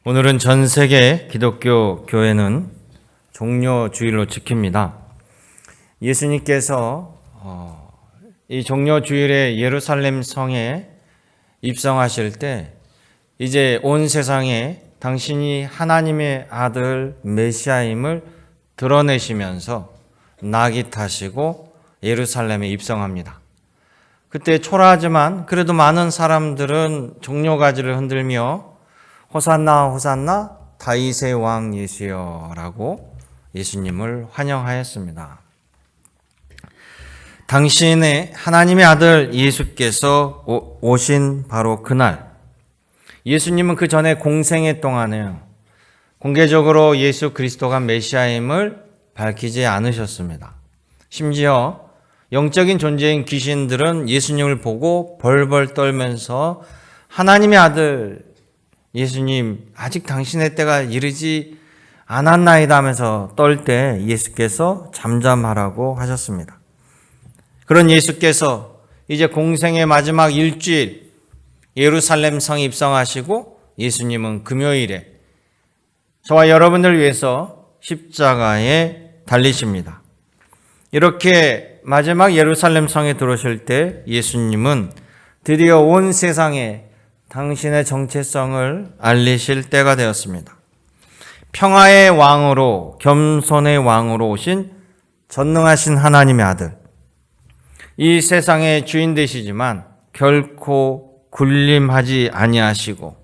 오늘은 전 세계 기독교 교회는 종료주일로 지킵니다. 예수님께서 이 종료주일에 예루살렘 성에 입성하실 때 이제 온 세상에 당신이 하나님의 아들 메시아임을 드러내시면서 낙이 타시고 예루살렘에 입성합니다. 그때 초라하지만 그래도 많은 사람들은 종려가지를 흔들며 호산나 호산나 다윗의 왕 예수여 라고 예수님을 환영하였습니다. 당신의 하나님의 아들 예수께서 오신 바로 그날, 예수님은 그 전에 공생애 동안에 공개적으로 예수 그리스도가 메시아임을 밝히지 않으셨습니다. 심지어 영적인 존재인 귀신들은 예수님을 보고 벌벌 떨면서 하나님의 아들 예수님, 아직 당신의 때가 이르지 않았나이다 하면서 떨 때 예수께서 잠잠하라고 하셨습니다. 그런 예수께서 이제 공생의 마지막 일주일 예루살렘 성에 입성하시고 예수님은 금요일에 저와 여러분을 위해서 십자가에 달리십니다. 이렇게 마지막 예루살렘 성에 들어오실 때 예수님은 드디어 온 세상에 당신의 정체성을 알리실 때가 되었습니다. 평화의 왕으로, 겸손의 왕으로 오신 전능하신 하나님의 아들, 이 세상의 주인 되시지만 결코 군림하지 아니하시고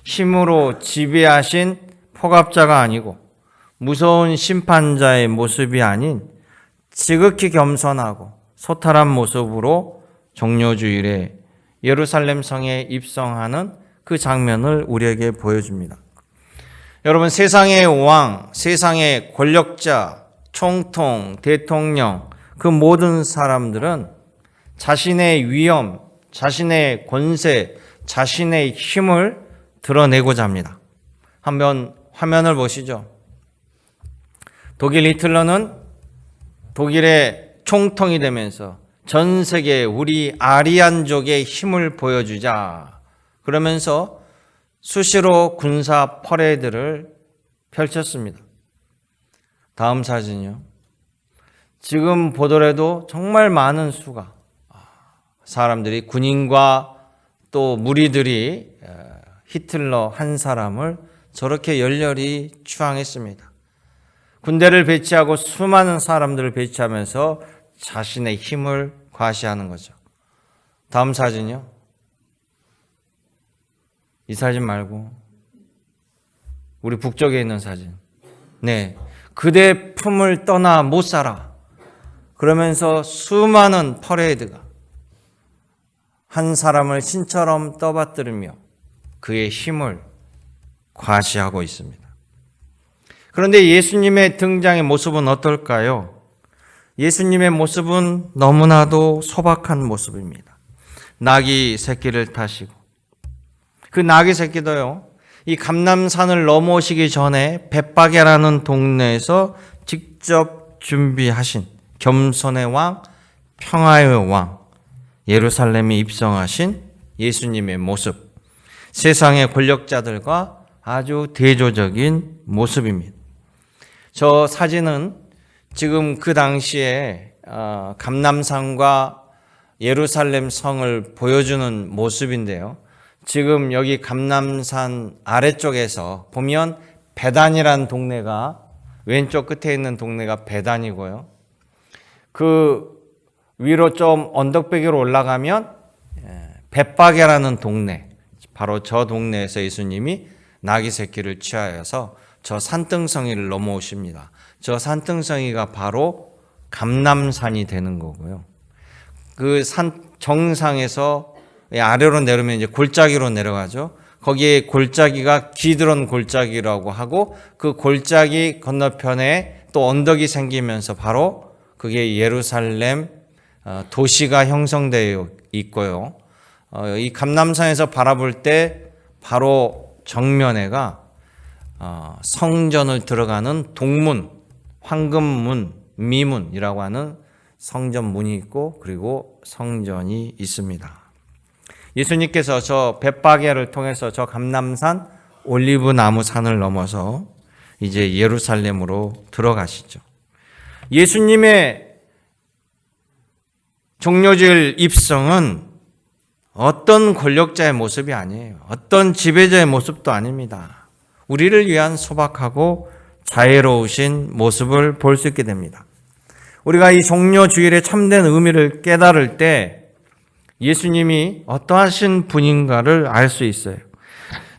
힘으로 지배하신 포갑자가 아니고 무서운 심판자의 모습이 아닌 지극히 겸손하고 소탈한 모습으로 종료주일에 예루살렘 성에 입성하는 그 장면을 우리에게 보여줍니다. 여러분, 세상의 왕, 세상의 권력자, 총통, 대통령, 그 모든 사람들은 자신의 위엄, 자신의 권세, 자신의 힘을 드러내고자 합니다. 한번 화면을 보시죠. 독일 히틀러는 독일의 총통이 되면서 전 세계에 우리 아리안족의 힘을 보여주자 그러면서 수시로 군사 퍼레이드를 펼쳤습니다. 다음 사진이요. 지금 보더라도 정말 많은 수가 사람들이, 군인과 또 무리들이 히틀러 한 사람을 저렇게 열렬히 추앙했습니다. 군대를 배치하고 수많은 사람들을 배치하면서 자신의 힘을 과시하는 거죠. 다음 사진이요. 이 사진 말고 우리 북쪽에 있는 사진. 네, 그대 품을 떠나 못 살아. 그러면서 수많은 퍼레이드가 한 사람을 신처럼 떠받들으며 그의 힘을 과시하고 있습니다. 그런데 예수님의 등장의 모습은 어떨까요? 예수님의 모습은 너무나도 소박한 모습입니다. 나귀 새끼를 타시고, 그 나귀 새끼도요, 이 감람산을 넘어오시기 전에 벳바게라는 동네에서 직접 준비하신 겸손의 왕, 평화의 왕, 예루살렘에 입성하신 예수님의 모습, 세상의 권력자들과 아주 대조적인 모습입니다. 저 사진은 지금 그 당시에 감람산과 예루살렘 성을 보여주는 모습인데요. 지금 여기 감람산 아래쪽에서 보면 베단이라는 동네가, 왼쪽 끝에 있는 동네가 베단이고요. 그 위로 좀 언덕배기로 올라가면 벳바게라는 동네, 바로 저 동네에서 예수님이 나귀 새끼를 취하여서 저 산등성이를 넘어오십니다. 저 산등성이가 바로 감람산이 되는 거고요. 그 산 정상에서 아래로 내려오면 이제 골짜기로 내려가죠. 거기에 골짜기가 기드론 골짜기라고 하고 그 골짜기 건너편에 또 언덕이 생기면서 바로 그게 예루살렘 도시가 형성되어 있고요. 이 감람산에서 바라볼 때 바로 정면에가 성전을 들어가는 동문, 황금문, 미문이라고 하는 성전 문이 있고 그리고 성전이 있습니다. 예수님께서 저 벳바게를 통해서 저 감람산 올리브 나무 산을 넘어서 이제 예루살렘으로 들어가시죠. 예수님의 종려주일 입성은 어떤 권력자의 모습이 아니에요. 어떤 지배자의 모습도 아닙니다. 우리를 위한 소박하고 자애로우신 모습을 볼 수 있게 됩니다. 우리가 이 종려주일의 참된 의미를 깨달을 때 예수님이 어떠하신 분인가를 알 수 있어요.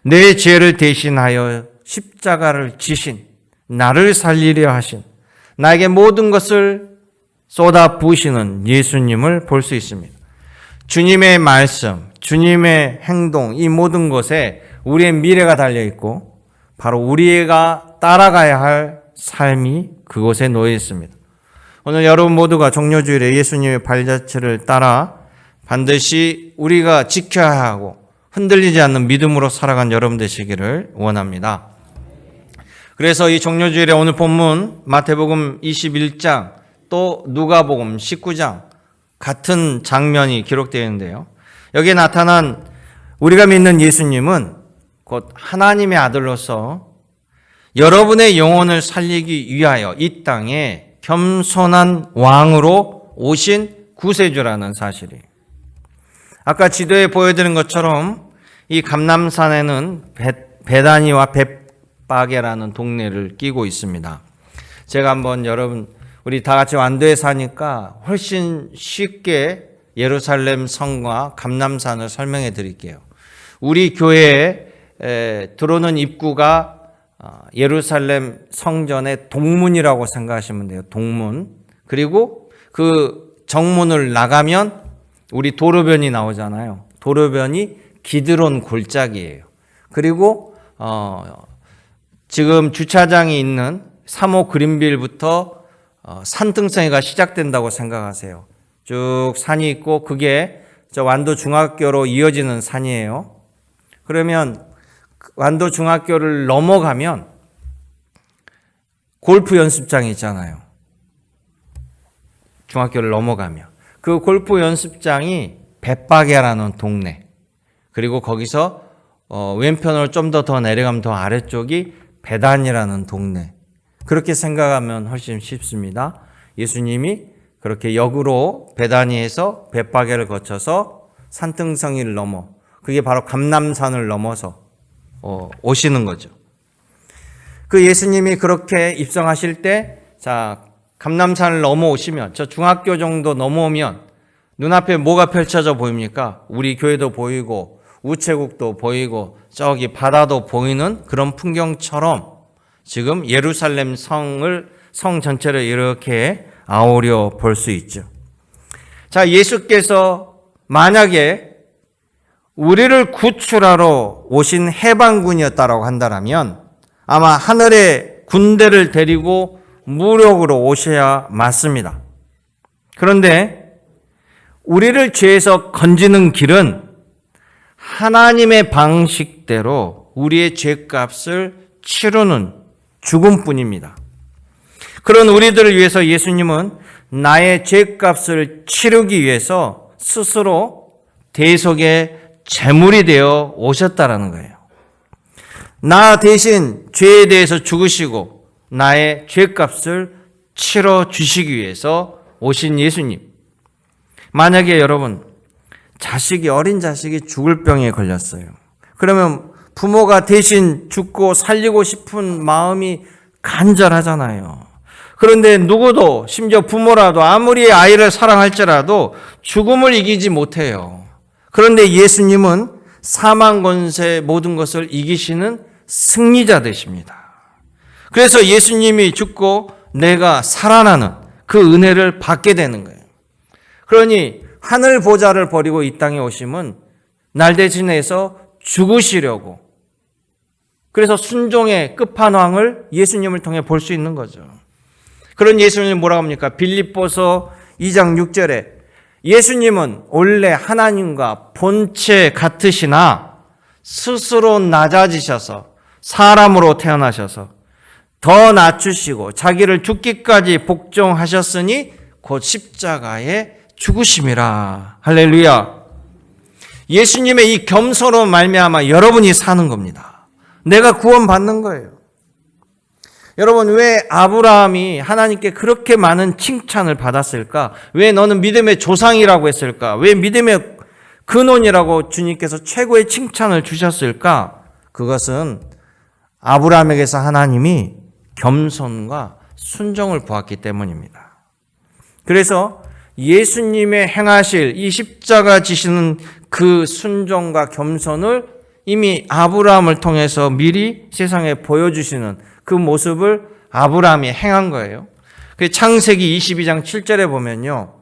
내 죄를 대신하여 십자가를 지신, 나를 살리려 하신, 나에게 모든 것을 쏟아 부으시는 예수님을 볼 수 있습니다. 주님의 말씀, 주님의 행동, 이 모든 것에 우리의 미래가 달려있고 바로 우리가 따라가야 할 삶이 그곳에 놓여 있습니다. 오늘 여러분 모두가 종려주일에 예수님의 발자취를 따라 반드시 우리가 지켜야 하고 흔들리지 않는 믿음으로 살아간 여러분 되시기를 원합니다. 그래서 이 종려주일에 오늘 본문 마태복음 21장 또 누가복음 19장 같은 장면이 기록되어 있는데요. 여기에 나타난 우리가 믿는 예수님은 곧 하나님의 아들로서 여러분의 영혼을 살리기 위하여 이 땅에 겸손한 왕으로 오신 구세주라는 사실이에요. 아까 지도에 보여드린 것처럼 이 감람산에는 베다니와 벳바게라는 동네를 끼고 있습니다. 제가 한번 여러분 우리 다 같이 완도에 사니까 훨씬 쉽게 예루살렘 성과 감람산을 설명해 드릴게요. 우리 교회에 들어오는 입구가 예루살렘 성전의 동문이라고 생각하시면 돼요. 동문. 그리고 그 정문을 나가면 우리 도로변이 나오잖아요. 도로변이 기드론 골짜기예요. 그리고 지금 주차장이 있는 3호 그린빌부터 산등성이가 시작된다고 생각하세요. 쭉 산이 있고 그게 저 완도 중학교로 이어지는 산이에요. 그러면 완도 중학교를 넘어가면 골프 연습장이 있잖아요. 중학교를 넘어가면 그 골프 연습장이 벳바게라는 동네. 그리고 거기서 왼편으로 좀 더 내려가면 더 아래쪽이 베단이라는 동네. 그렇게 생각하면 훨씬 쉽습니다. 예수님이 그렇게 역으로 베다니에서 벳바게를 거쳐서 산등성이를 넘어 그게 바로 감람산을 넘어서 오시는 거죠. 그 예수님이 그렇게 입성하실 때 자 감람산을 넘어오시면 저 중학교 정도 넘어오면 눈앞에 뭐가 펼쳐져 보입니까? 우리 교회도 보이고 우체국도 보이고 저기 바다도 보이는 그런 풍경처럼 지금 예루살렘 성 전체를 이렇게 아우려 볼 수 있죠. 자, 예수께서 만약에 우리를 구출하러 오신 해방군이었다라고 한다면 아마 하늘의 군대를 데리고 무력으로 오셔야 맞습니다. 그런데 우리를 죄에서 건지는 길은 하나님의 방식대로 우리의 죄값을 치르는 죽음뿐입니다. 그런 우리들을 위해서 예수님은 나의 죄값을 치르기 위해서 스스로 대속의 제물이 되어 오셨다라는 거예요. 나 대신 죄에 대해서 죽으시고 나의 죄값을 치러 주시기 위해서 오신 예수님. 만약에 여러분 어린 자식이 죽을 병에 걸렸어요. 그러면 부모가 대신 죽고 살리고 싶은 마음이 간절하잖아요. 그런데 누구도 심지어 부모라도 아무리 아이를 사랑할지라도 죽음을 이기지 못해요. 그런데 예수님은 사망 권세 모든 것을 이기시는 승리자 되십니다. 그래서 예수님이 죽고 내가 살아나는 그 은혜를 받게 되는 거예요. 그러니 하늘 보좌를 버리고 이 땅에 오심은 날 대신해서 죽으시려고, 그래서 순종의 끝판왕을 예수님을 통해 볼 수 있는 거죠. 그런 예수님이 뭐라고 합니까? 빌립보서 2장 6절에 예수님은 원래 하나님과 본체 같으시나 스스로 낮아지셔서 사람으로 태어나셔서 더 낮추시고 자기를 죽기까지 복종하셨으니 곧 십자가에 죽으심이라. 할렐루야. 예수님의 이 겸손으로 말미암아 여러분이 사는 겁니다. 내가 구원받는 거예요. 여러분, 왜 아브라함이 하나님께 그렇게 많은 칭찬을 받았을까? 왜 너는 믿음의 조상이라고 했을까? 왜 믿음의 근원이라고 주님께서 최고의 칭찬을 주셨을까? 그것은 아브라함에게서 하나님이 겸손과 순종을 보았기 때문입니다. 그래서 예수님의 행하실 이 십자가 지시는 그 순종과 겸손을 이미 아브라함을 통해서 미리 세상에 보여주시는 그 모습을 아브라함이 행한 거예요. 창세기 22장 7절에 보면요,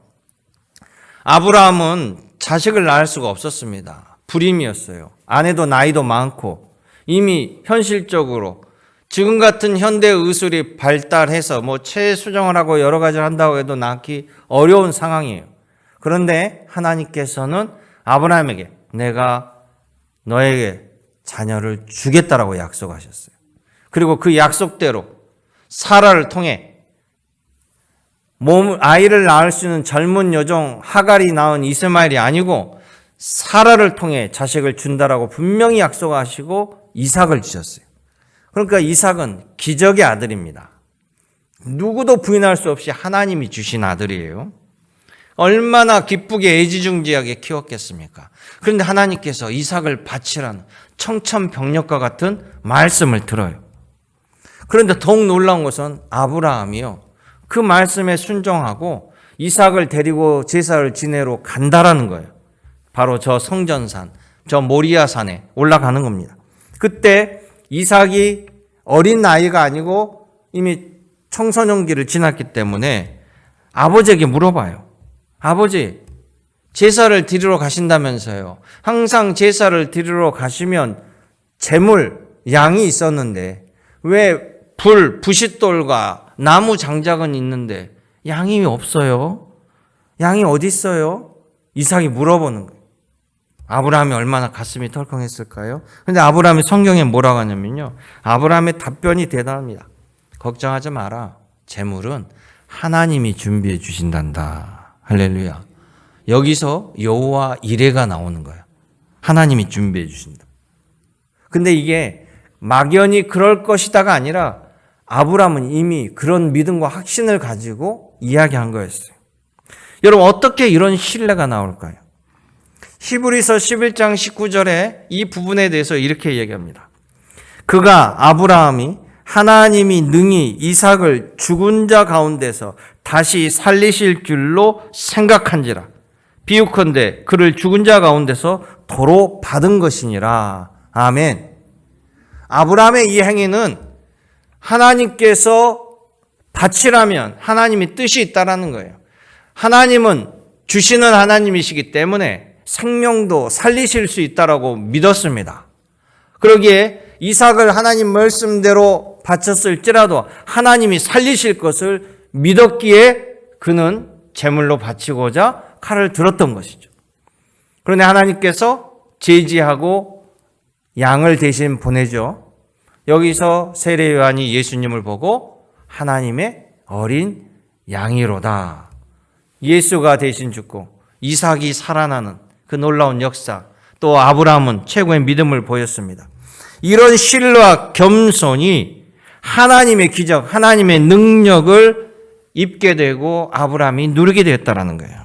아브라함은 자식을 낳을 수가 없었습니다. 불임이었어요. 아내도 나이도 많고 이미 현실적으로 지금 같은 현대 의술이 발달해서 체해 수정을 하고 여러 가지를 한다고 해도 낳기 어려운 상황이에요. 그런데 하나님께서는 아브라함에게 내가 너에게 자녀를 주겠다라고 약속하셨어요. 그리고 그 약속대로 사라를 통해 아이를 낳을 수 있는 젊은 여종 하갈이 낳은 이스마엘이 아니고 사라를 통해 자식을 준다라고 분명히 약속하시고 이삭을 주셨어요. 그러니까 이삭은 기적의 아들입니다. 누구도 부인할 수 없이 하나님이 주신 아들이에요. 얼마나 기쁘게 애지중지하게 키웠겠습니까? 그런데 하나님께서 이삭을 바치라는 청천벽력과 같은 말씀을 들어요. 그런데 더욱 놀라운 것은 아브라함이요, 그 말씀에 순종하고 이삭을 데리고 제사를 지내러 간다라는 거예요. 바로 저 성전산, 저 모리아산에 올라가는 겁니다. 그때 이삭이 어린 나이가 아니고 이미 청소년기를 지났기 때문에 아버지에게 물어봐요. 아버지, 제사를 드리러 가신다면서요. 항상 제사를 드리러 가시면 제물, 양이 있었는데 왜 부싯돌과 나무 장작은 있는데 양이 없어요? 양이 어디 있어요? 이삭이 물어보는 거예요. 아브라함이 얼마나 가슴이 털컹했을까요? 그런데 아브라함이 성경에 뭐라고 하냐면요, 아브라함의 답변이 대단합니다. 걱정하지 마라. 재물은 하나님이 준비해 주신단다. 할렐루야. 여기서 여호와 이레가 나오는 거예요. 하나님이 준비해 주신다. 근데 이게 막연히 그럴 것이다가 아니라 아브라함은 이미 그런 믿음과 확신을 가지고 이야기한 거였어요. 여러분, 어떻게 이런 신뢰가 나올까요? 히브리서 11장 19절에 이 부분에 대해서 이렇게 얘기합니다. 그가 아브라함이 하나님이 능히 이삭을 죽은 자 가운데서 다시 살리실 줄로 생각한지라 비유컨대 그를 죽은 자 가운데서 도로 받은 것이니라. 아멘. 아브라함의 이 행위는 하나님께서 바치라면 하나님이 뜻이 있다라는 거예요. 하나님은 주시는 하나님이시기 때문에 생명도 살리실 수 있다라고 믿었습니다. 그러기에 이삭을 하나님 말씀대로 바쳤을지라도 하나님이 살리실 것을 믿었기에 그는 제물로 바치고자 칼을 들었던 것이죠. 그런데 하나님께서 제지하고 양을 대신 보내죠. 여기서 세례 요한이 예수님을 보고 하나님의 어린 양이로다. 예수가 대신 죽고 이삭이 살아나는 그 놀라운 역사, 또 아브라함은 최고의 믿음을 보였습니다. 이런 신뢰와 겸손이 하나님의 기적, 하나님의 능력을 입게 되고 아브라함이 누리게 되었다는 거예요.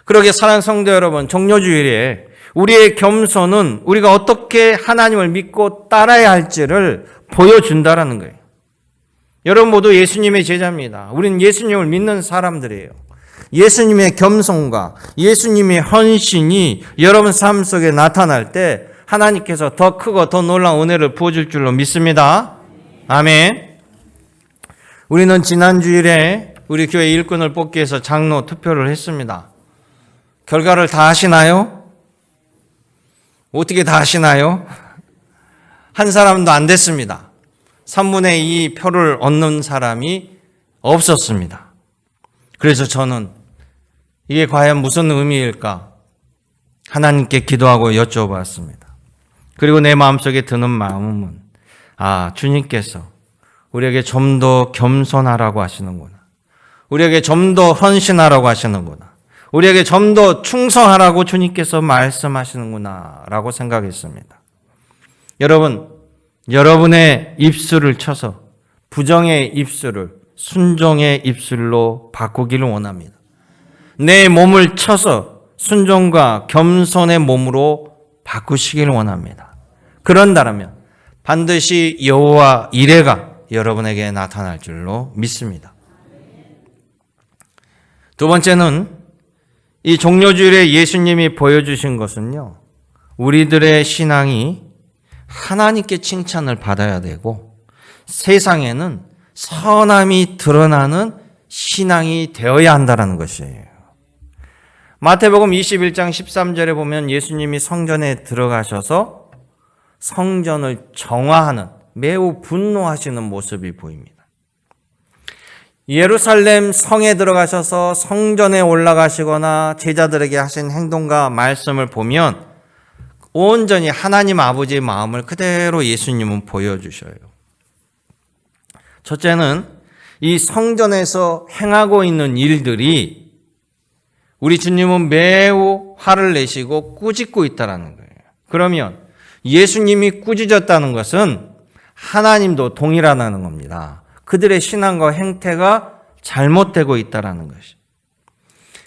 그러게 사랑하는 성도 여러분, 종료주일에 우리의 겸손은 우리가 어떻게 하나님을 믿고 따라야 할지를 보여준다라는 거예요. 여러분 모두 예수님의 제자입니다. 우리는 예수님을 믿는 사람들이에요. 예수님의 겸손과 예수님의 헌신이 여러분 삶 속에 나타날 때 하나님께서 더 크고 더 놀라운 은혜를 부어줄 줄로 믿습니다. 아멘. 우리는 지난 주일에 우리 교회 일꾼을 뽑기 위해서 장로 투표를 했습니다. 결과를 다 아시나요? 어떻게 다 아시나요? 한 사람도 안 됐습니다. 3분의 2 표를 얻는 사람이 없었습니다. 그래서 저는 이게 과연 무슨 의미일까? 하나님께 기도하고 여쭤봤습니다. 그리고 내 마음속에 드는 마음은 주님께서 우리에게 좀 더 겸손하라고 하시는구나. 우리에게 좀 더 헌신하라고 하시는구나. 우리에게 좀 더 충성하라고 주님께서 말씀하시는구나 라고 생각했습니다. 여러분, 여러분의 입술을 쳐서 부정의 입술을 순종의 입술로 바꾸기를 원합니다. 내 몸을 쳐서 순종과 겸손의 몸으로 바꾸시기를 원합니다. 그런다면 반드시 여호와 이레가 여러분에게 나타날 줄로 믿습니다. 두 번째는 이 종료주일에 예수님이 보여주신 것은요, 우리들의 신앙이 하나님께 칭찬을 받아야 되고 세상에는 선함이 드러나는 신앙이 되어야 한다는 것이에요. 마태복음 21장 13절에 보면 예수님이 성전에 들어가셔서 성전을 정화하는 매우 분노하시는 모습이 보입니다. 예루살렘 성에 들어가셔서 성전에 올라가시거나 제자들에게 하신 행동과 말씀을 보면 온전히 하나님 아버지의 마음을 그대로 예수님은 보여주셔요. 첫째는 이 성전에서 행하고 있는 일들이 우리 주님은 매우 화를 내시고 꾸짖고 있다는 거예요. 그러면 예수님이 꾸짖었다는 것은 하나님도 동일하다는 겁니다. 그들의 신앙과 행태가 잘못되고 있다는 것이.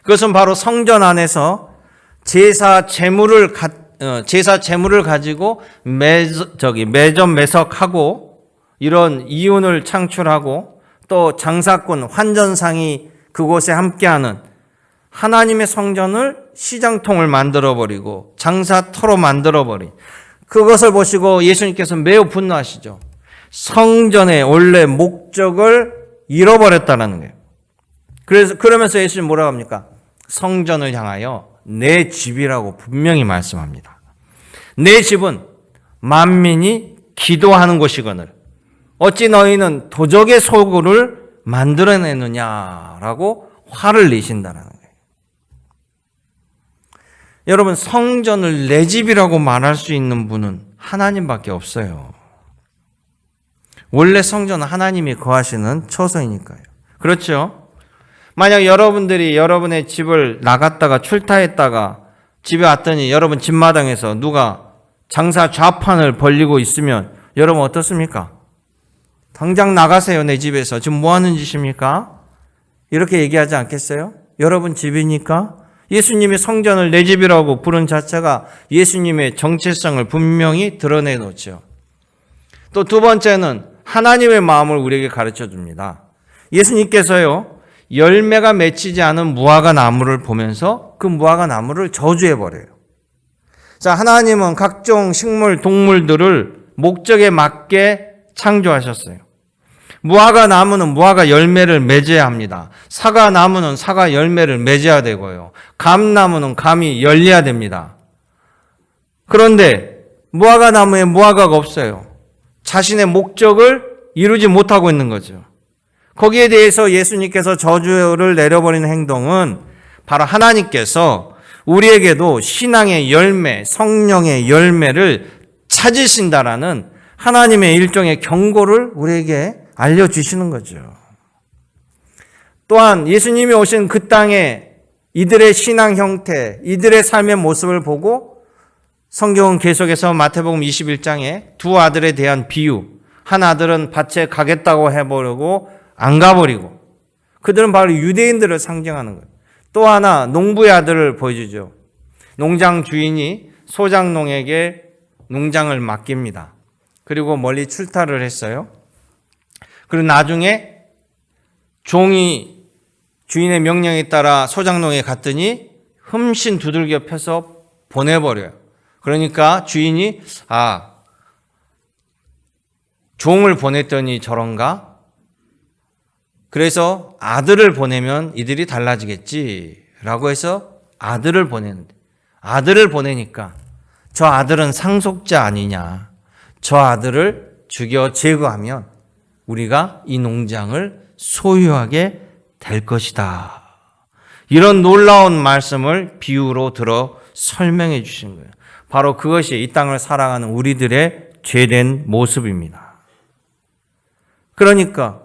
그것은 바로 성전 안에서 제사 제물을 가지고 매점매석하고 이런 이윤을 창출하고 또 장사꾼, 환전상이 그곳에 함께하는 하나님의 성전을 시장통을 만들어버리고 장사터로 만들어버린 그것을 보시고 예수님께서 매우 분노하시죠. 성전의 원래 목적을 잃어버렸다는 거예요. 그러면서 예수님 뭐라고 합니까? 성전을 향하여 내 집이라고 분명히 말씀합니다. 내 집은 만민이 기도하는 곳이거늘 어찌 너희는 도적의 소굴을 만들어내느냐라고 화를 내신다는 거예요. 여러분, 성전을 내 집이라고 말할 수 있는 분은 하나님밖에 없어요. 원래 성전은 하나님이 거하시는 처소이니까요. 그렇죠? 만약 여러분들이 여러분의 집을 나갔다가 출타했다가 집에 왔더니 여러분 집마당에서 누가 장사 좌판을 벌리고 있으면 여러분 어떻습니까? 당장 나가세요. 내 집에서. 지금 뭐 하는 짓입니까? 이렇게 얘기하지 않겠어요? 여러분 집이니까? 예수님이 성전을 내 집이라고 부른 자체가 예수님의 정체성을 분명히 드러내놓죠. 또 두 번째는 하나님의 마음을 우리에게 가르쳐 줍니다. 예수님께서요, 열매가 맺히지 않은 무화과 나무를 보면서 그 무화과 나무를 저주해버려요. 자, 하나님은 각종 식물, 동물들을 목적에 맞게 창조하셨어요. 무화과 나무는 무화과 열매를 맺어야 합니다. 사과 나무는 사과 열매를 맺어야 되고요. 감나무는 감이 열려야 됩니다. 그런데 무화과 나무에 무화과가 없어요. 자신의 목적을 이루지 못하고 있는 거죠. 거기에 대해서 예수님께서 저주를 내려버리는 행동은 바로 하나님께서 우리에게도 신앙의 열매, 성령의 열매를 찾으신다라는 하나님의 일종의 경고를 우리에게 알려주시는 거죠. 또한 예수님이 오신 그 땅에 이들의 신앙 형태, 이들의 삶의 모습을 보고 성경은 계속해서 마태복음 21장에 두 아들에 대한 비유, 한 아들은 밭에 가겠다고 해보려고 안 가버리고 그들은 바로 유대인들을 상징하는 거예요. 또 하나 농부의 아들을 보여주죠. 농장 주인이 소장농에게 농장을 맡깁니다. 그리고 멀리 출타를 했어요. 그리고 나중에 종이 주인의 명령에 따라 소장농에 갔더니 흠씬 두들겨 펴서 보내버려요. 그러니까 주인이 종을 보냈더니 저런가? 그래서 아들을 보내면 이들이 달라지겠지라고 해서 아들을 보내는데 아들을 보내니까 저 아들은 상속자 아니냐. 저 아들을 죽여 제거하면 우리가 이 농장을 소유하게 될 것이다. 이런 놀라운 말씀을 비유로 들어 설명해 주신 거예요. 바로 그것이 이 땅을 살아가는 우리들의 죄된 모습입니다. 그러니까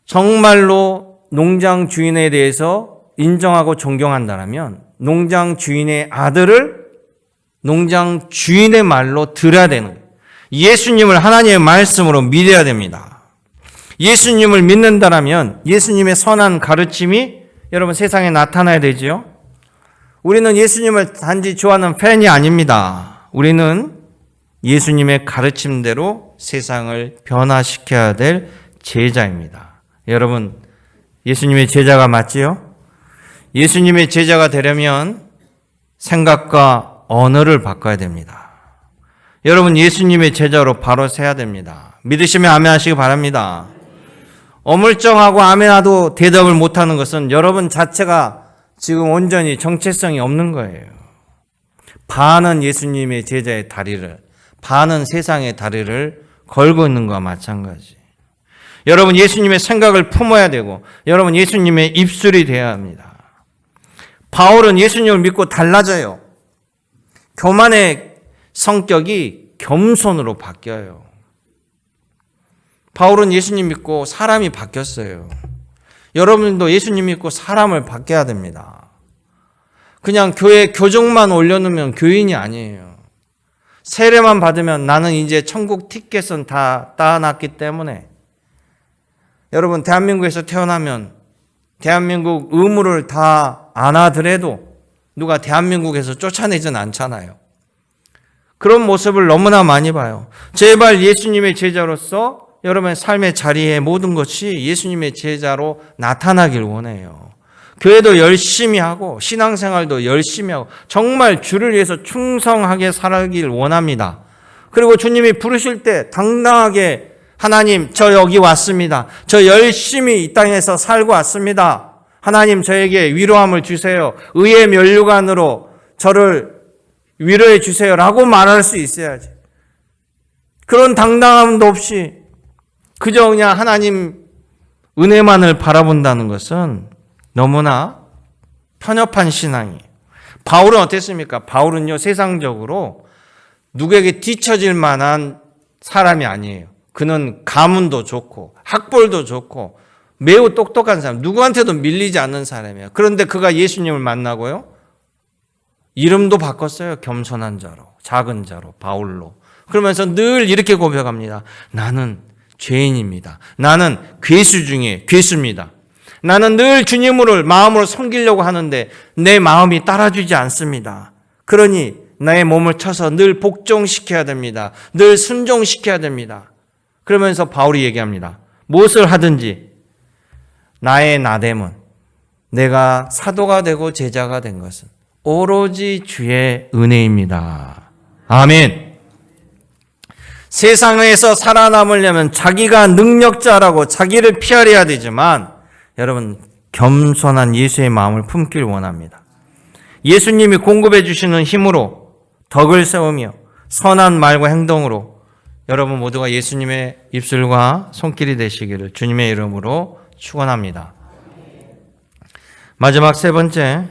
정말로 농장 주인에 대해서 인정하고 존경한다면 농장 주인의 아들을 농장 주인의 말로 들어야 되는 거예요. 예수님을 하나님의 말씀으로 믿어야 됩니다. 예수님을 믿는다라면 예수님의 선한 가르침이 여러분 세상에 나타나야 되지요. 우리는 예수님을 단지 좋아하는 팬이 아닙니다. 우리는 예수님의 가르침대로 세상을 변화시켜야 될 제자입니다. 여러분, 예수님의 제자가 맞지요? 예수님의 제자가 되려면 생각과 언어를 바꿔야 됩니다. 여러분, 예수님의 제자로 바로 서야 됩니다. 믿으시면 아멘 하시기 바랍니다. 어물쩡하고 아멘하도 대답을 못하는 것은 여러분 자체가 지금 온전히 정체성이 없는 거예요. 반은 예수님의 제자의 다리를, 반은 세상의 다리를 걸고 있는 것과 마찬가지. 여러분, 예수님의 생각을 품어야 되고 여러분 예수님의 입술이 되어야 합니다. 바울은 예수님을 믿고 달라져요. 교만의 성격이 겸손으로 바뀌어요. 바울은 예수님 믿고 사람이 바뀌었어요. 여러분도 예수님 믿고 사람을 바뀌어야 됩니다. 그냥 교회 교정만 올려놓으면 교인이 아니에요. 세례만 받으면 나는 이제 천국 티켓은 다 따놨기 때문에 여러분 대한민국에서 태어나면 대한민국 의무를 다 안 하더라도 누가 대한민국에서 쫓아내진 않잖아요. 그런 모습을 너무나 많이 봐요. 제발 예수님의 제자로서 여러분의 삶의 자리에 모든 것이 예수님의 제자로 나타나길 원해요. 교회도 열심히 하고 신앙생활도 열심히 하고 정말 주를 위해서 충성하게 살아가길 원합니다. 그리고 주님이 부르실 때 당당하게 하나님 저 여기 왔습니다. 저 열심히 이 땅에서 살고 왔습니다. 하나님 저에게 위로함을 주세요. 의의 면류관으로 저를 위로해 주세요 라고 말할 수 있어야지. 그런 당당함도 없이 그저 그냥 하나님 은혜만을 바라본다는 것은 너무나 편협한 신앙이에요. 바울은 어땠습니까? 바울은요 세상적으로 누구에게 뒤처질 만한 사람이 아니에요. 그는 가문도 좋고 학벌도 좋고 매우 똑똑한 사람, 누구한테도 밀리지 않는 사람이에요. 그런데 그가 예수님을 만나고요 이름도 바꿨어요. 겸손한 자로, 작은 자로, 바울로. 그러면서 늘 이렇게 고백합니다. 나는 죄인입니다. 나는 괴수 중에 괴수입니다. 나는 늘 주님을 마음으로 섬기려고 하는데 내 마음이 따라주지 않습니다. 그러니 나의 몸을 쳐서 늘 복종시켜야 됩니다. 늘 순종시켜야 됩니다. 그러면서 바울이 얘기합니다. 무엇을 하든지 나의 나됨은 내가 사도가 되고 제자가 된 것은 오로지 주의 은혜입니다. 아멘. 세상에서 살아남으려면 자기가 능력자라고 자기를 피하려야 되지만 여러분 겸손한 예수의 마음을 품길 원합니다. 예수님이 공급해 주시는 힘으로 덕을 세우며 선한 말과 행동으로 여러분 모두가 예수님의 입술과 손길이 되시기를 주님의 이름으로 축원합니다. 마지막 세 번째,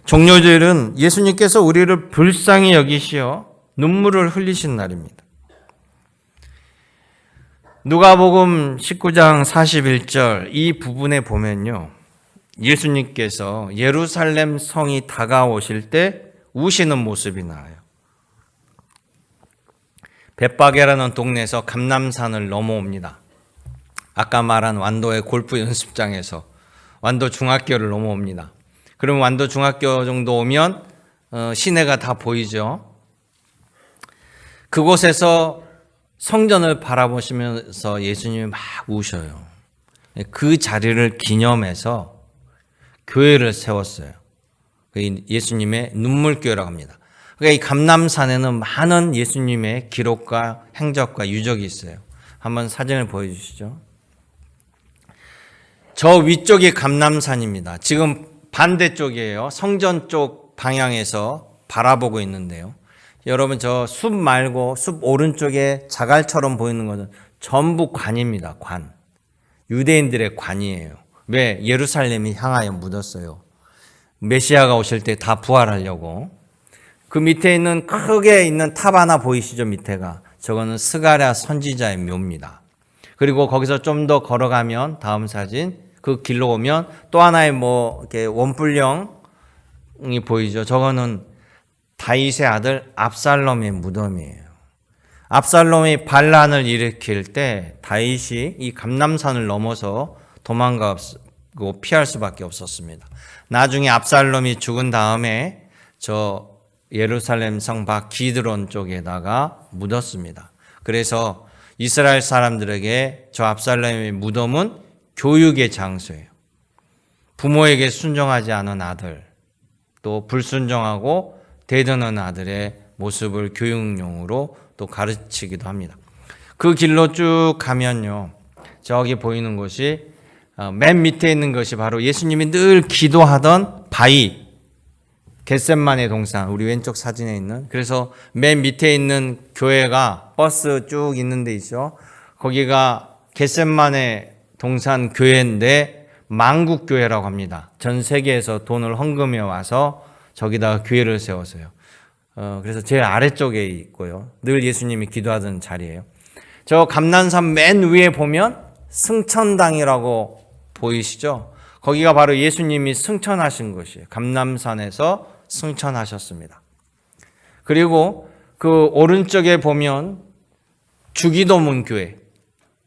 종료주일은 예수님께서 우리를 불쌍히 여기시어 눈물을 흘리신 날입니다. 누가복음 19장 41절 이 부분에 보면요, 예수님께서 예루살렘 성이 다가오실 때 우시는 모습이 나와요. 벳바게라는 동네에서 감람산을 넘어옵니다. 아까 말한 완도의 골프 연습장에서 완도 중학교를 넘어옵니다. 그럼 완도 중학교 정도 오면 시내가 다 보이죠. 그곳에서 성전을 바라보시면서 예수님이 막 우셔요. 그 자리를 기념해서 교회를 세웠어요. 예수님의 눈물교회라고 합니다. 그러니까 이 감람산에는 많은 예수님의 기록과 행적과 유적이 있어요. 한번 사진을 보여주시죠. 저 위쪽이 감람산입니다. 지금 반대쪽이에요. 성전 쪽 방향에서 바라보고 있는데요. 여러분 저 숲 말고 숲 오른쪽에 자갈처럼 보이는 것은 전부 관입니다. 관. 유대인들의 관이에요. 왜? 예루살렘이 향하여 묻었어요. 메시아가 오실 때 다 부활하려고. 그 밑에 있는 크게 있는 탑 하나 보이시죠? 밑에가. 저거는 스가랴 선지자의 묘입니다. 그리고 거기서 좀 더 걸어가면 다음 사진 그 길로 오면 또 하나의 이렇게 원뿔령이 보이죠? 저거는 다윗의 아들 압살롬의 무덤이에요. 압살롬이 반란을 일으킬 때 다윗이 이 감람산을 넘어서 도망가고 피할 수밖에 없었습니다. 나중에 압살롬이 죽은 다음에 저 예루살렘 성 밖 기드론 쪽에다가 묻었습니다. 그래서 이스라엘 사람들에게 저 압살롬의 무덤은 교육의 장소예요. 부모에게 순종하지 않은 아들, 또 불순종하고 대드는 아들의 모습을 교육용으로 또 가르치기도 합니다. 그 길로 쭉 가면요, 저기 보이는 곳이 맨 밑에 있는 것이 바로 예수님이 늘 기도하던 바위, 겟셋마네 동산, 우리 왼쪽 사진에 있는, 그래서 맨 밑에 있는 교회가 버스 쭉 있는 데 있죠. 거기가 겟셋마네 동산 교회인데 만국교회라고 합니다. 전 세계에서 돈을 헌금해 와서 저기다가 교회를 세웠어요. 그래서 제일 아래쪽에 있고요. 늘 예수님이 기도하던 자리예요. 저 감난산 맨 위에 보면 승천당이라고 보이시죠? 거기가 바로 예수님이 승천하신 곳이에요. 감람산에서 승천하셨습니다. 그리고 그 오른쪽에 보면 주기도문 교회,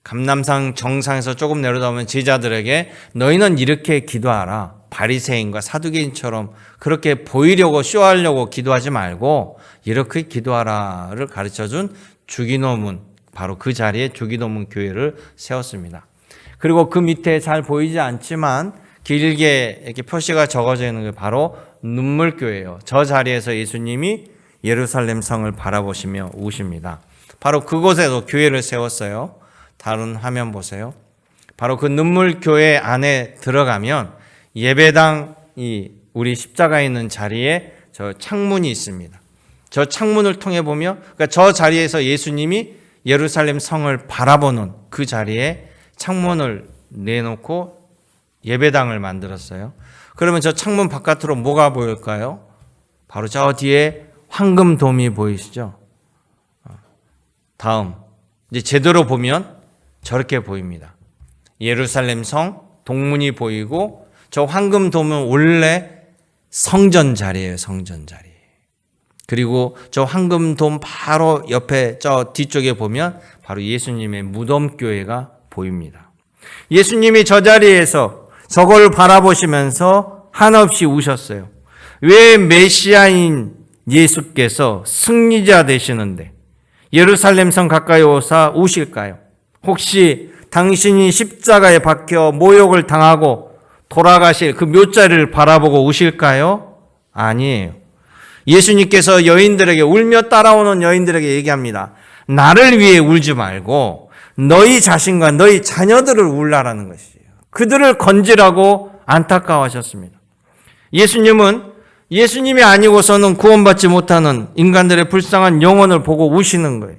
감람산 정상에서 조금 내려다보면 제자들에게 너희는 이렇게 기도하라. 바리새인과 사두개인처럼 그렇게 보이려고 쇼하려고 기도하지 말고 이렇게 기도하라를 가르쳐준 주기도문, 바로 그 자리에 주기도문 교회를 세웠습니다. 그리고 그 밑에 잘 보이지 않지만 길게 이렇게 표시가 적어져 있는 게 바로 눈물교회예요. 저 자리에서 예수님이 예루살렘 성을 바라보시며 우십니다. 바로 그곳에도 교회를 세웠어요. 다른 화면 보세요. 바로 그 눈물교회 안에 들어가면 예배당이 우리 십자가에 있는 자리에 저 창문이 있습니다. 저 창문을 통해 보면, 그러니까 저 자리에서 예수님이 예루살렘 성을 바라보는 그 자리에 창문을 내놓고 예배당을 만들었어요. 그러면 저 창문 바깥으로 뭐가 보일까요? 바로 저 뒤에 황금돔이 보이시죠? 다음, 이제 제대로 보면 저렇게 보입니다. 예루살렘 성, 동문이 보이고 저 황금돔은 원래 성전 자리예요. 성전 자리. 그리고 저 황금돔 바로 옆에 저 뒤쪽에 보면 바로 예수님의 무덤교회가 보입니다. 예수님이 저 자리에서 저걸 바라보시면서 한없이 우셨어요. 왜 메시아인 예수께서 승리자 되시는데 예루살렘 성 가까이 오사 우실까요? 혹시 당신이 십자가에 박혀 모욕을 당하고 돌아가실 그 묘자리를 바라보고 우실까요? 아니에요. 예수님께서 여인들에게, 울며 따라오는 여인들에게 얘기합니다. 나를 위해 울지 말고 너희 자신과 너희 자녀들을 울라라는 것이에요. 그들을 건지라고 안타까워하셨습니다. 예수님이 아니고서는 구원받지 못하는 인간들의 불쌍한 영혼을 보고 우시는 거예요.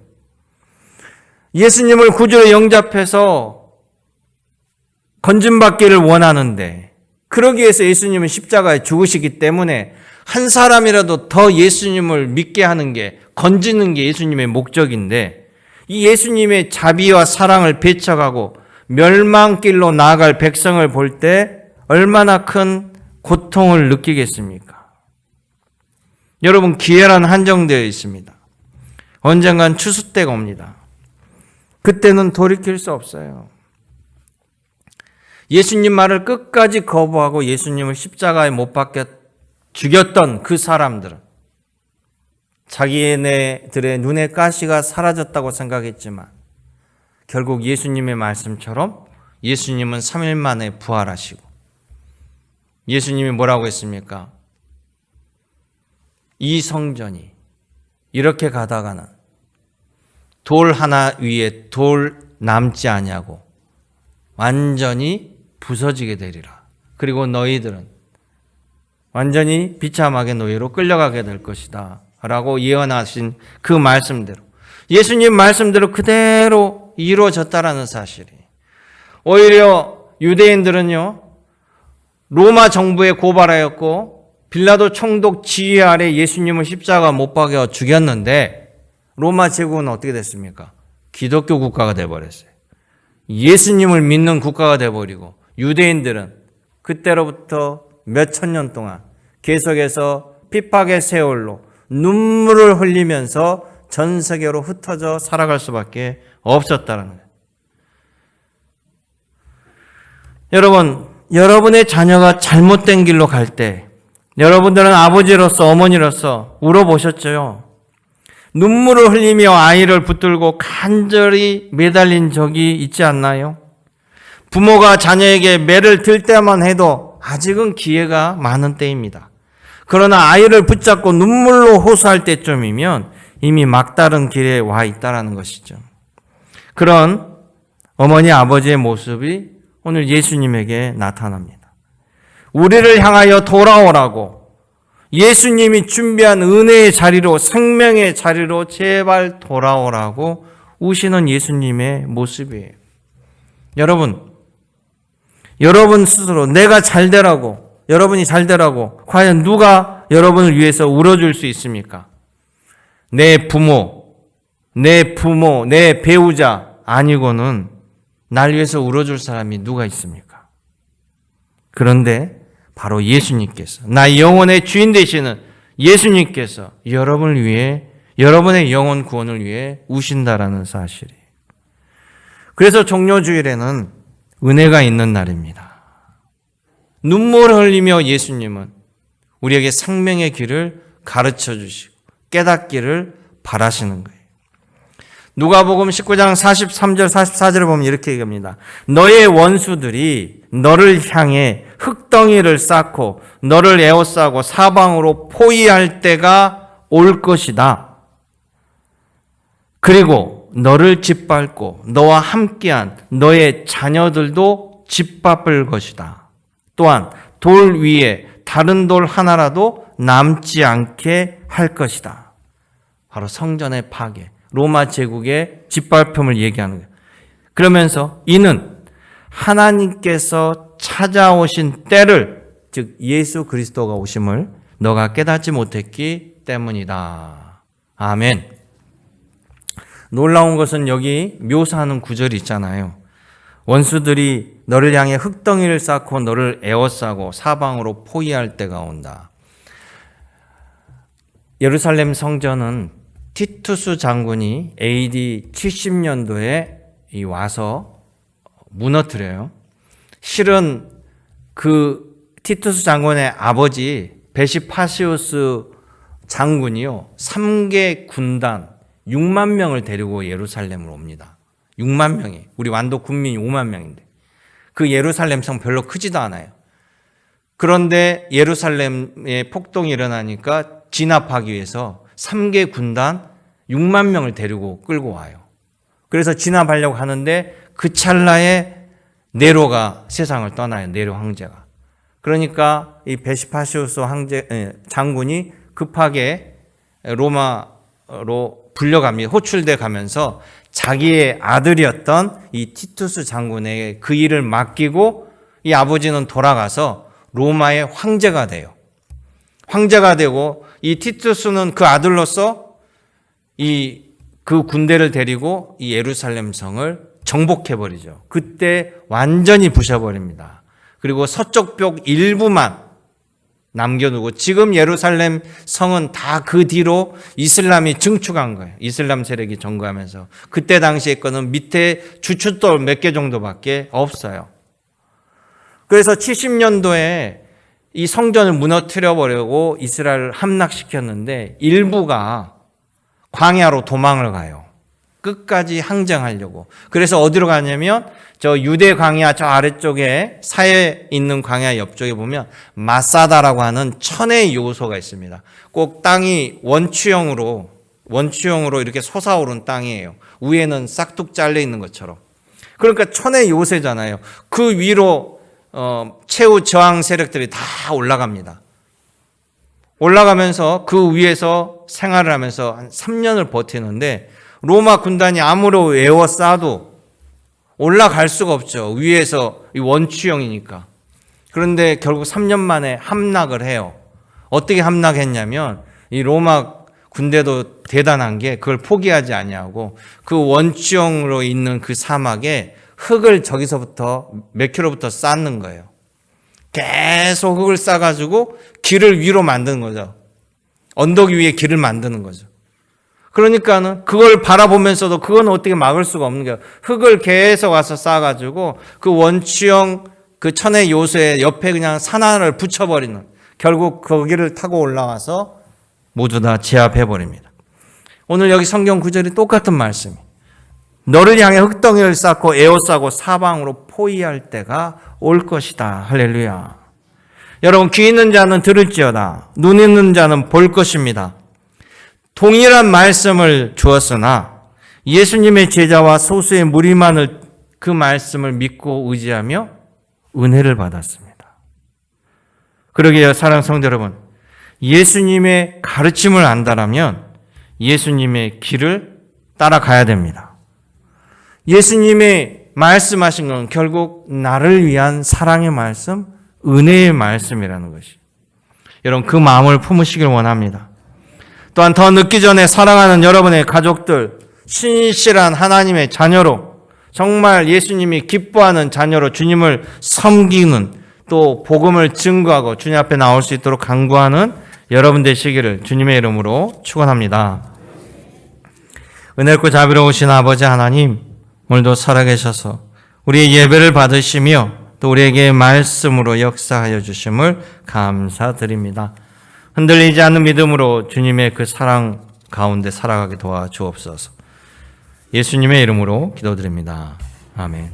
예수님을 구주로 영접해서 건짐받기를 원하는데, 그러기 위해서 예수님은 십자가에 죽으시기 때문에 한 사람이라도 더 예수님을 믿게 하는 게, 건지는 게 예수님의 목적인데, 이 예수님의 자비와 사랑을 배척하고 멸망길로 나아갈 백성을 볼 때 얼마나 큰 고통을 느끼겠습니까? 여러분, 기회란 한정되어 있습니다. 언젠간 추수 때가 옵니다. 그때는 돌이킬 수 없어요. 예수님 말을 끝까지 거부하고 예수님을 십자가에 못 박혀 죽였던 그 사람들은 자기네들의 눈의 가시가 사라졌다고 생각했지만 결국 예수님의 말씀처럼 예수님은 3일 만에 부활하시고, 예수님이 뭐라고 했습니까? 이 성전이 이렇게 가다가는 돌 하나 위에 돌 남지 아니하고 완전히 부서지게 되리라. 그리고 너희들은 완전히 비참하게 노예로 끌려가게 될 것이다 라고 예언하신 그 말씀대로, 예수님 말씀대로 그대로 이루어졌다라는 사실이, 오히려 유대인들은요, 로마 정부에 고발하였고 빌라도 총독 지휘 아래 예수님을 십자가 못 박여 죽였는데 로마 제국은 어떻게 됐습니까? 기독교 국가가 돼버렸어요. 예수님을 믿는 국가가 돼버리고 유대인들은 그때로부터 몇천 년 동안 계속해서 핍박의 세월로 눈물을 흘리면서 전 세계로 흩어져 살아갈 수밖에 없었다는 거예요. 여러분, 여러분의 자녀가 잘못된 길로 갈 때 여러분들은 아버지로서 어머니로서 울어보셨죠? 눈물을 흘리며 아이를 붙들고 간절히 매달린 적이 있지 않나요? 부모가 자녀에게 매를 들 때만 해도 아직은 기회가 많은 때입니다. 그러나 아이를 붙잡고 눈물로 호소할 때쯤이면 이미 막다른 길에 와 있다는 것이죠. 그런 어머니 아버지의 모습이 오늘 예수님에게 나타납니다. 우리를 향하여 돌아오라고 예수님이 준비한 은혜의 자리로, 생명의 자리로 제발 돌아오라고 우시는 예수님의 모습이에요. 여러분 스스로 내가 잘 되라고, 여러분이 잘 되라고 과연 누가 여러분을 위해서 울어줄 수 있습니까? 내 부모, 내 배우자 아니고는 날 위해서 울어줄 사람이 누가 있습니까? 그런데 바로 예수님께서, 나의 영혼의 주인 되시는 예수님께서 여러분을 위해, 여러분의 영혼 구원을 위해 우신다라는 사실이에요. 그래서 종료주일에는 은혜가 있는 날입니다. 눈물을 흘리며 예수님은 우리에게 생명의 길을 가르쳐 주시고 깨닫기를 바라시는 거예요. 누가복음 19장 43절 44절을 보면 이렇게 얘기합니다. 너의 원수들이 너를 향해 흙덩이를 쌓고 너를 에워싸고 사방으로 포위할 때가 올 것이다. 그리고 너를 짓밟고 너와 함께한 너의 자녀들도 짓밟을 것이다. 또한 돌 위에 다른 돌 하나라도 남지 않게 할 것이다. 바로 성전의 파괴, 로마 제국의 짓밟힘을 얘기하는 거예요. 그러면서 이는 하나님께서 찾아오신 때를, 즉 예수 그리스도가 오심을 너가 깨닫지 못했기 때문이다. 아멘. 놀라운 것은 여기 묘사하는 구절이 있잖아요. 원수들이 너를 향해 흙덩이를 쌓고 너를 에워싸고 사방으로 포위할 때가 온다. 예루살렘 성전은 티투스 장군이 AD 70년도에 와서 무너뜨려요. 실은 그 티투스 장군의 아버지 베시파시우스 장군이요, 3개 군단 6만 명을 데리고 예루살렘으로 옵니다. 6만 명이, 우리 완도 국민이 5만 명인데 그 예루살렘 성 별로 크지도 않아요. 그런데 예루살렘에 폭동이 일어나니까 진압하기 위해서 3개 군단 6만 명을 데리고 끌고 와요. 그래서 진압하려고 하는데 그 찰나에 네로가 세상을 떠나요. 네로 황제가. 그러니까 이 베시파시우스 장군이 급하게 로마로 불려갑니다. 호출돼 가면서 자기의 아들이었던 이 티투스 장군에게 그 일을 맡기고 이 아버지는 돌아가서 로마의 황제가 돼요. 황제가 되고 이 티투스는 그 아들로서 그 군대를 데리고 이 예루살렘 성을 정복해버리죠. 그때 완전히 부셔버립니다. 그리고 서쪽 벽 일부만 남겨두고 지금 예루살렘 성은 다 그 뒤로 이슬람이 증축한 거예요. 이슬람 세력이 점거하면서. 그때 당시에 거는 밑에 주춧돌 몇 개 정도밖에 없어요. 그래서 70년도에 이 성전을 무너뜨려버리고 이스라엘을 함락시켰는데 일부가 광야로 도망을 가요. 끝까지 항쟁하려고. 그래서 어디로 가냐면 저 유대 광야 저 아래쪽에 사해에 있는 광야 옆쪽에 보면 마사다라고 하는 천의 요소가 있습니다. 꼭 땅이 원추형으로 이렇게 솟아오른 땅이에요. 위에는 싹둑 잘려 있는 것처럼. 그러니까 천의 요새잖아요. 그 위로 최후 저항 세력들이 다 올라갑니다. 올라가면서 그 위에서 생활을 하면서 한 3년을 버티는데 로마 군단이 아무리 에워싸도 올라갈 수가 없죠. 위에서 이 원추형이니까. 그런데 결국 3년 만에 함락을 해요. 어떻게 함락했냐면 이 로마 군대도 대단한 게 그걸 포기하지 아니하고 그 원추형으로 있는 그 사막에 흙을 저기서부터 몇 킬로부터 쌓는 거예요. 계속 흙을 쌓아가지고 길을 위로 만드는 거죠. 언덕 위에 길을 만드는 거죠. 그러니까는 그걸 바라보면서도 그건 어떻게 막을 수가 없는 거예요. 흙을 계속 와서 쌓아가지고 그 원추형 그 천의 요소에 옆에 그냥 산 하나를 붙여버리는, 결국 거기를 타고 올라와서 모두 다 제압해버립니다. 오늘 여기 성경 구절이 똑같은 말씀이, 너를 향해 흙덩이를 쌓고 에워싸고 사방으로 포위할 때가 올 것이다. 할렐루야. 여러분, 귀 있는 자는 들을지어다. 눈 있는 자는 볼 것입니다. 동일한 말씀을 주었으나 예수님의 제자와 소수의 무리만을 그 말씀을 믿고 의지하며 은혜를 받았습니다. 그러기에 사랑하는 성도 여러분, 예수님의 가르침을 안다라면 예수님의 길을 따라가야 됩니다. 예수님의 말씀하신 건 결국 나를 위한 사랑의 말씀, 은혜의 말씀이라는 것이. 여러분, 그 마음을 품으시길 원합니다. 또한 더 늦기 전에 사랑하는 여러분의 가족들, 신실한 하나님의 자녀로, 정말 예수님이 기뻐하는 자녀로 주님을 섬기는, 또 복음을 증거하고 주님 앞에 나올 수 있도록 간구하는 여러분 되시기를 주님의 이름으로 축원합니다. 은혜롭고 자비로우신 아버지 하나님, 오늘도 살아계셔서 우리의 예배를 받으시며 또 우리에게 말씀으로 역사하여 주심을 감사드립니다. 흔들리지 않는 믿음으로 주님의 그 사랑 가운데 살아가게 도와주옵소서. 예수님의 이름으로 기도드립니다. 아멘.